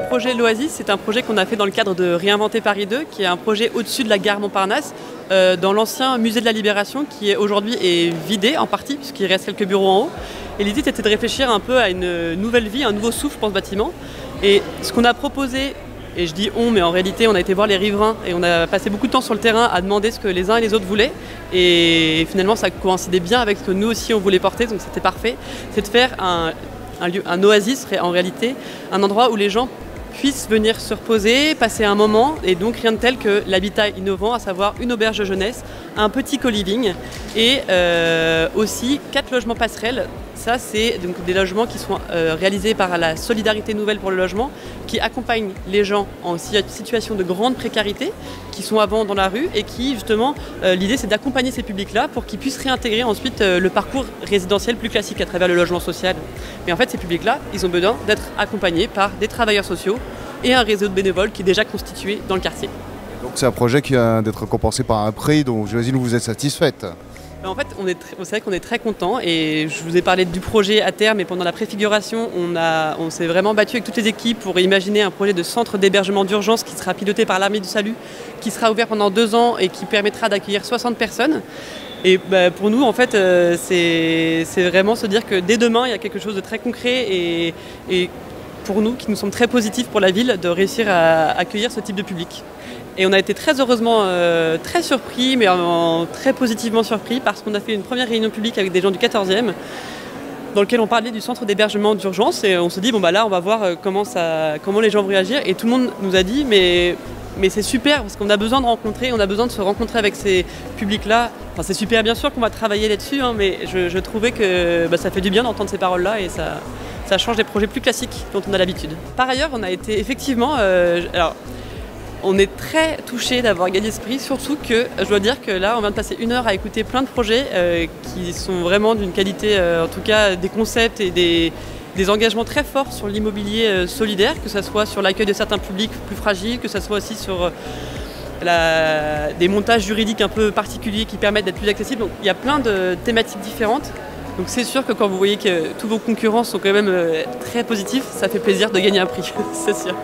projet l'Oasis, c'est un projet qu'on a fait dans le cadre de Réinventer Paris 2, qui est un projet au-dessus de la gare Montparnasse, dans l'ancien musée de la Libération, qui aujourd'hui est vidé en partie, puisqu'il reste quelques bureaux en haut. Et l'idée était de réfléchir un peu à une nouvelle vie, un nouveau souffle pour ce bâtiment. Et ce qu'on a proposé, et je dis on, mais en réalité on a été voir les riverains et on a passé beaucoup de temps sur le terrain à demander ce que les uns et les autres voulaient. Et finalement ça coïncidait bien avec ce que nous aussi on voulait porter, donc c'était parfait. C'est de faire un oasis serait en réalité un endroit où les gens puissent venir se reposer, passer un moment, et donc rien de tel que l'habitat innovant, à savoir une auberge de jeunesse, un petit co-living et aussi 4 logements passerelles. Ça, c'est donc des logements qui sont réalisés par la Solidarité Nouvelle pour le logement, qui accompagnent les gens en situation de grande précarité, qui sont avant dans la rue et qui, justement, l'idée c'est d'accompagner ces publics-là pour qu'ils puissent réintégrer ensuite le parcours résidentiel plus classique à travers le logement social. Mais en fait, ces publics-là, ils ont besoin d'être accompagnés par des travailleurs sociaux et un réseau de bénévoles qui est déjà constitué dans le quartier. Donc c'est un projet qui vient d'être récompensé par un prix, donc j'imagine que vous êtes satisfaite. En fait, c'est vrai qu'on est très content et je vous ai parlé du projet à terme, et pendant la préfiguration, on s'est vraiment battu avec toutes les équipes pour imaginer un projet de centre d'hébergement d'urgence qui sera piloté par l'Armée du Salut, qui sera ouvert pendant 2 ans et qui permettra d'accueillir 60 personnes. Et pour nous, en fait, c'est vraiment se dire que dès demain, il y a quelque chose de très concret et pour nous, qui nous semble très positif pour la ville, de réussir à accueillir ce type de public. Et on a été très heureusement très surpris, mais très positivement surpris, parce qu'on a fait une première réunion publique avec des gens du 14e, dans lequel on parlait du centre d'hébergement d'urgence, et on se dit, bon bah là on va voir comment les gens vont réagir, et tout le monde nous a dit, mais c'est super, parce qu'on a besoin de rencontrer, on a besoin de se rencontrer avec ces publics-là. Enfin, c'est super, bien sûr qu'on va travailler là-dessus, hein, mais je trouvais que ça fait du bien d'entendre ces paroles-là, et ça change des projets plus classiques dont on a l'habitude. Par ailleurs, on a été effectivement... on est très touchés d'avoir gagné ce prix, surtout que je dois dire que là on vient de passer 1 heure à écouter plein de projets qui sont vraiment d'une qualité, en tout cas des concepts et des engagements très forts sur l'immobilier solidaire, que ce soit sur l'accueil de certains publics plus fragiles, que ce soit aussi sur des montages juridiques un peu particuliers qui permettent d'être plus accessibles. Donc il y a plein de thématiques différentes. Donc c'est sûr que quand vous voyez que tous vos concurrents sont quand même très positifs, ça fait plaisir de gagner un prix, c'est sûr.